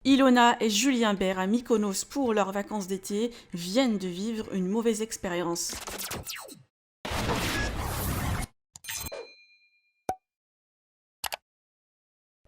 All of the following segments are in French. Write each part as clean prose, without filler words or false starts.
Ilona et Julien Bert à Mykonos pour leurs vacances d'été viennent de vivre une mauvaise expérience.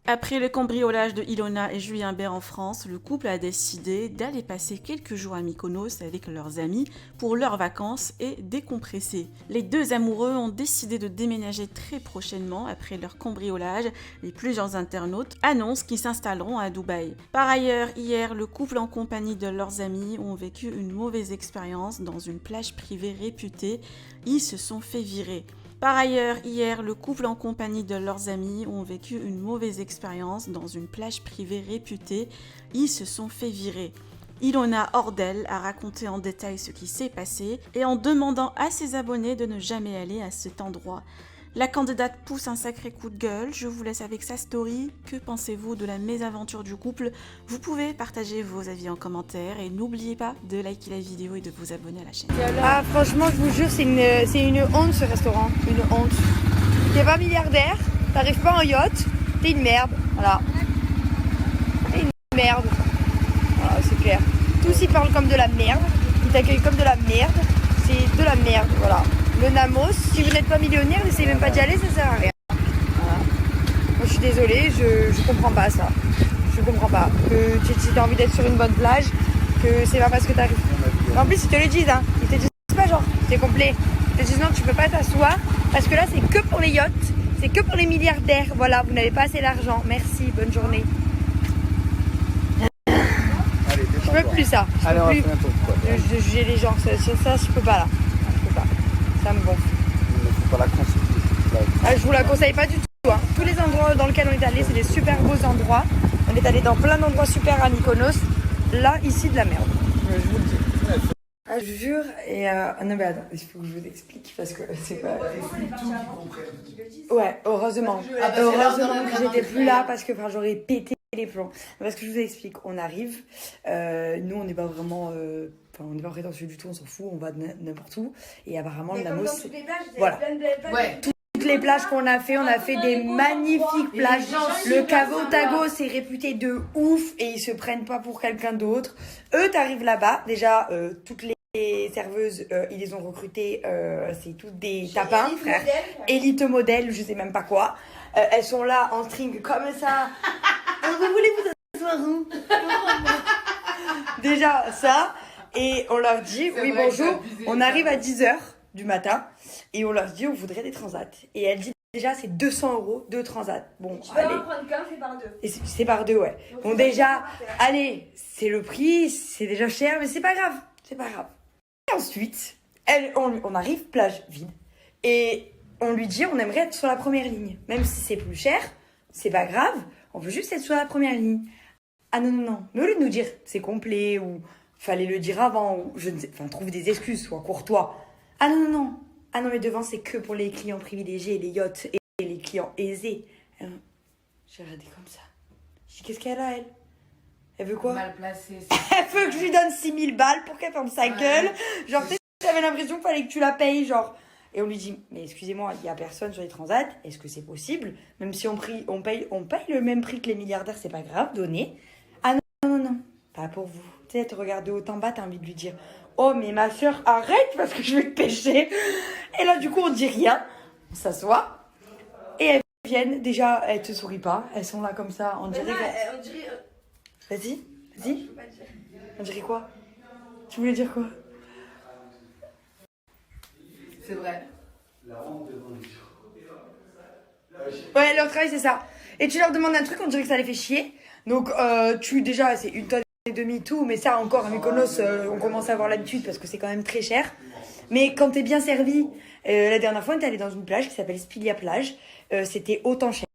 Après le cambriolage de Ilona et Julien Bert en France, le couple a décidé d'aller passer quelques jours à Mykonos avec leurs amis pour leurs vacances et décompresser. Les deux amoureux ont décidé de déménager très prochainement après leur cambriolage et plusieurs internautes annoncent qu'ils s'installeront à Dubaï. Par ailleurs, hier, le couple en compagnie de leurs amis ont vécu une mauvaise expérience dans une plage privée réputée. Ils se sont fait virer. Par ailleurs, hier, le couple en compagnie de leurs amis ont vécu une mauvaise expérience dans une plage privée réputée. Ils se sont fait virer. Ilona Hordel a raconté en détail ce qui s'est passé et en demandant à ses abonnés de ne jamais aller à cet endroit. La candidate pousse un sacré coup de gueule, je vous laisse avec sa story. Que pensez-vous de la mésaventure du couple? Vous pouvez partager vos avis en commentaire et n'oubliez pas de liker la vidéo et de vous abonner à la chaîne. Ah franchement je vous jure c'est une honte ce restaurant, une honte. T'es pas milliardaire, t'arrives pas en yacht, t'es une merde, voilà. T'es une merde, voilà c'est clair. Tous ils parlent comme de la merde, ils t'accueillent comme de la merde, c'est de la merde, voilà. Le Namos, si vous n'êtes pas millionnaire, n'essayez même pas d'y aller, ça sert à rien. Voilà. Moi je suis désolée, je comprends pas ça. Je comprends pas. Que si t'as envie d'être sur une bonne plage, que c'est pas parce que t'arrives. En plus ils te le disent, hein. Ils te disent pas genre c'est complet. Ils te disent non tu peux pas t'asseoir parce que là c'est que pour les yachts, c'est que pour les milliardaires. Voilà, vous n'avez pas assez d'argent. Merci, bonne journée. Allez, Je peux plus ça. Je peux plus. De juger les gens, ça je peux pas là. Je peux pas. Ça me gonfle. Il ne faut pas la conseiller. Ah, je vous la conseille pas du tout. Hein. Tous les endroits dans lesquels on est allé, c'est des super beaux endroits. On est allé dans plein d'endroits super à Mykonos. Là, ici, de la merde. Je vous le dis. Ah, je jure. Et non, mais attends, il faut que je vous explique parce que c'est pas. Ouais, heureusement. Heureusement que j'étais plus là parce que j'aurais pété les plombs. Parce que je vous explique, on arrive. Nous, on n'est pas vraiment. On n'est pas prétentieux du tout, on s'en fout, on va n'importe où. Et apparemment, le Namos. Voilà. Ouais. Toutes les plages qu'on a fait des magnifiques plages. Le Cabo Tago, c'est réputé de ouf et ils se prennent pas pour quelqu'un d'autre. Eux, t'arrives là-bas, déjà, toutes les serveuses, ils les ont recrutées, c'est toutes des tapins, frère. Élite modèle, je sais même pas quoi. Elles sont là en string comme ça. Vous voulez vous asseoir où? Déjà, ça. Et on leur dit, oui, bonjour, on arrive à 10h du matin et on leur dit, on voudrait des transats. Et elle dit, déjà, c'est 200 € de transat. Bon, Tu peux allez. en prendre qu'un, c'est par deux. Et c'est par deux, ouais. Donc, Bon, déjà, allez, c'est le prix, c'est déjà cher, mais c'est pas grave. C'est pas grave. Et ensuite, on arrive, plage vide. Et on lui dit, on aimerait être sur la première ligne. Même si c'est plus cher, c'est pas grave. On veut juste être sur la première ligne. Ah non, non, non. Mais au lieu de nous dire, c'est complet ou fallait le dire avant, ou je ne sais, enfin, trouve des excuses, sois courtois. Ah non, non, non. Ah non, mais devant, c'est que pour les clients privilégiés, les yachts et les clients aisés. J'ai regardé comme ça. Je dis, qu'est-ce qu'elle a, elle? Elle veut quoi? Mal placé. Elle veut que je lui donne 6000 balles pour qu'elle ferme sa gueule. Genre, tu sais, j'avais l'impression qu'il fallait que tu la payes, genre. Et on lui dit, mais excusez-moi, il n'y a personne sur les transats. Est-ce que c'est possible? Même si on paye le même prix que les milliardaires, c'est pas grave, donnez. Ah non, non, non, non. Pas pour vous. Tu sais, elle te regarde de haut en bas, t'as envie de lui dire, oh, mais ma soeur, arrête parce que je vais te pêcher. Et là, du coup, on dit rien. On s'assoit. Et elles viennent. Déjà, elles te sourient pas. Elles sont là comme ça. On dirait que... On dirait. Vas-y, vas-y. Je peux pas dire. On dirait quoi? Tu voulais dire quoi? C'est vrai. Ouais, leur travail, c'est ça. Et tu leur demandes un truc, on dirait que ça les fait chier. Donc, déjà, c'est 1,5 tonne tout. Mais ça, encore, à Mykonos, on commence à avoir l'habitude parce que c'est quand même très cher. Mais quand t'es bien servi, la dernière fois, on est allé dans une plage qui s'appelle Spilia Plage. C'était autant cher.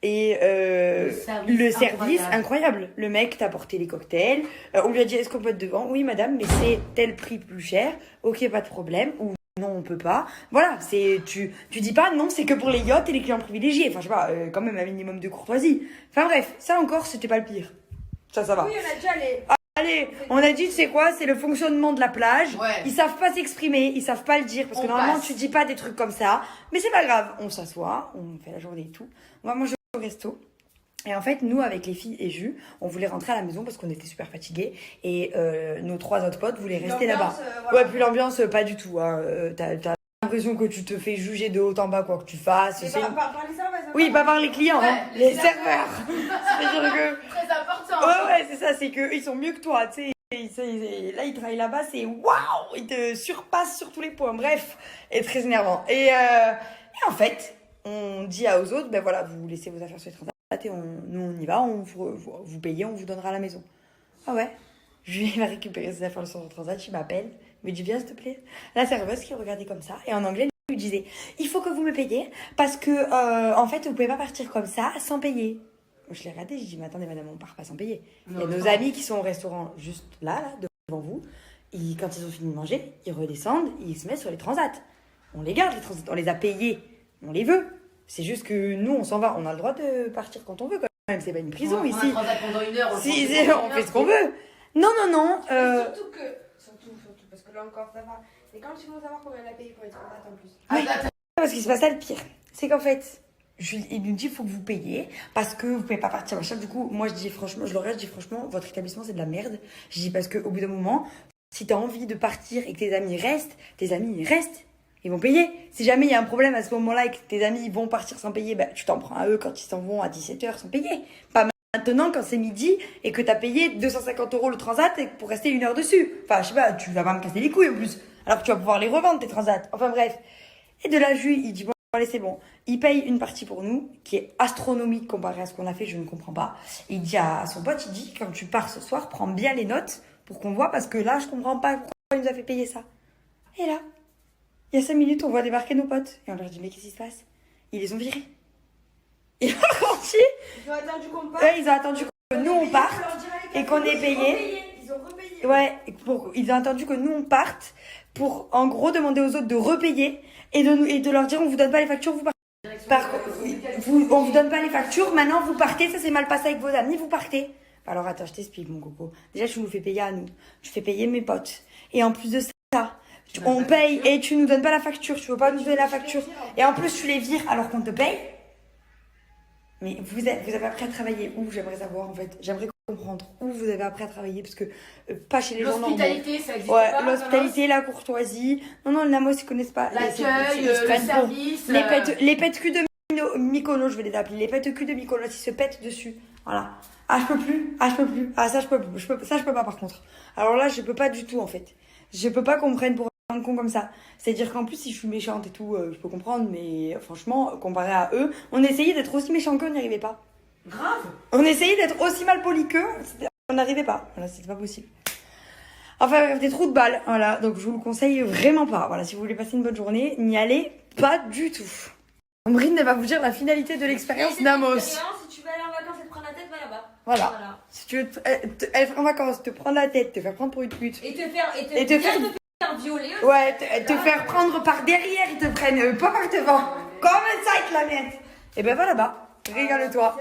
Et le service incroyable. Le mec t'a apporté les cocktails. On lui a dit, est-ce qu'on peut être devant? Oui, madame, mais c'est tel prix plus cher. Ok, pas de problème. Ou non, on peut pas. Voilà, tu dis pas non, c'est que pour les yachts et les clients privilégiés. Enfin, je sais pas, quand même un minimum de courtoisie. Enfin bref, ça encore, c'était pas le pire. Ça va. Oui, on a déjà les. Allez, on a dit, tu sais quoi, c'est le fonctionnement de la plage. Ouais. Ils savent pas s'exprimer, ils savent pas le dire. Parce que On normalement, passe. tu dis pas des trucs comme ça. Mais c'est pas grave, on s'assoit, on fait la journée et tout. On va manger au resto. Et en fait, nous, avec les filles et Jus, on voulait rentrer à la maison parce qu'on était super fatigués. Et nos 3 autres potes voulaient rester là-bas. Voilà. Ouais, puis l'ambiance, pas du tout. Hein. T'as l'impression que tu te fais juger de haut en bas, quoi que tu fasses. Et par les serveurs, Oui, pas par les clients, Ouais, hein, les les serveurs. C'est-à-dire que... Très important. Ouais, c'est ça, c'est qu'eux, ils sont mieux que toi, tu sais. Là, ils travaillent là-bas, c'est waouh, ils te surpassent sur tous les points. Bref, et très énervant. Et en fait, on dit aux autres, ben voilà, vous laissez vos affaires sur les transats et nous on y va, vous payez, on vous donnera à la maison. Ah ouais. Julien va récupérer ses affaires sur le transat, il m'appelle, il me dit viens s'il te plaît. La serveuse qui le regardait comme ça, et en anglais, elle lui disait il faut que vous me payiez parce que en fait, vous pouvez pas partir comme ça sans payer. Je l'ai regardé, j'ai dit mais attendez madame, on part pas sans payer. Il y a nos amis qui sont au restaurant juste là, devant vous. Quand ils ont fini de manger, ils redescendent, ils se mettent sur les transats. On les garde, les transats, on les a payés, on les veut. C'est juste que nous, on s'en va, on a le droit de partir quand on veut quand même. C'est pas une prison ici. On transat pendant 1 heure. On fait ce qu'on veut. Non. Surtout, parce que là encore, ça va. Et quand tu veux savoir combien elle a payé pour les transats en plus. Oui, parce qu'il se passe ça le pire. C'est qu'en fait, il nous dit il faut que vous payiez parce que vous pouvez pas partir machin. Du coup, moi je dis franchement, votre établissement c'est de la merde. Je dis parce qu'au bout d'un moment, si t'as envie de partir et que tes amis ils restent. Ils vont payer. Si jamais il y a un problème à ce moment-là et que tes amis vont partir sans payer, bah, tu t'en prends à eux quand ils s'en vont à 17h sans payer. Pas maintenant quand c'est midi et que t'as payé 250 € le transat et pour rester 1 heure dessus. Enfin, je sais pas, tu vas pas me casser les couilles en plus. Alors que tu vas pouvoir les revendre tes transats. Enfin bref. Et de là, il dit bon, allez, c'est bon. Il paye une partie pour nous qui est astronomique comparée à ce qu'on a fait, je ne comprends pas. Il dit à son pote, il dit quand tu pars ce soir, prends bien les notes pour qu'on voit parce que là, je comprends pas pourquoi il nous a fait payer ça. Et là, il y a 5 minutes, on voit débarquer nos potes. Et on leur dit, mais qu'est-ce qui se passe? Ils les ont virés. Ils ont entier. Ils ont attendu qu'on parte. Ils ont attendu que nous on parte et qu'on ait payé. Ils ont repayé. Ouais, ils ont attendu que nous on parte pour en gros demander aux autres de repayer et de leur dire on vous donne pas les factures, vous partez. On vous donne pas les factures, maintenant vous partez, ça s'est mal passé avec vos amis, vous partez. Alors attends, je t'explique mon coco. Déjà tu nous fais payer à nous, tu fais payer mes potes. Et en plus de ça, on paye et tu nous donnes pas la facture, tu veux pas nous donner la facture. Et en plus tu les vires alors qu'on te paye. Mais vous avez appris à travailler où? J'aimerais savoir en fait. J'aimerais comprendre où vous avez appris à travailler parce que pas chez les gens normaux. L'hospitalité, ça existe Ouais, pas. l'hospitalité, la courtoisie. Non, le Namos, ils connaissent pas. L'accueil, Ils se le prennent pour- service. Les pètes cul de Mykonos, je vais les appeler. Les pètes cul de Mykonos, ils se pètent dessus. Voilà. Ah, je peux plus. Ah, ça, je peux pas par contre. Alors là, je peux pas du tout en fait. Je peux pas qu'on me prenne pour un con comme ça. C'est-à-dire qu'en plus, si je suis méchante et tout, je peux comprendre, mais franchement, comparé à eux, on essayait d'être aussi méchant qu'eux, on n'y arrivait pas. Grave. On essayait d'être aussi mal poli qu'eux, on n'arrivait pas. Voilà, c'était pas possible. Enfin, bref, des trous de balles. Voilà, donc je vous le conseille vraiment pas. Voilà, si vous voulez passer une bonne journée, n'y allez pas du tout. Ambrine, elle va vous dire la finalité de l'expérience Namos. Si tu veux aller en vacances et te prendre la tête, va là-bas. Voilà. Si tu veux aller en vacances, te prendre la tête, te faire prendre pour une pute. Et te faire violer. Ouais, te faire prendre par derrière, ils te prennent pas par devant. Comme ça, ils te la mettent. Et ben va là-bas, régale-toi.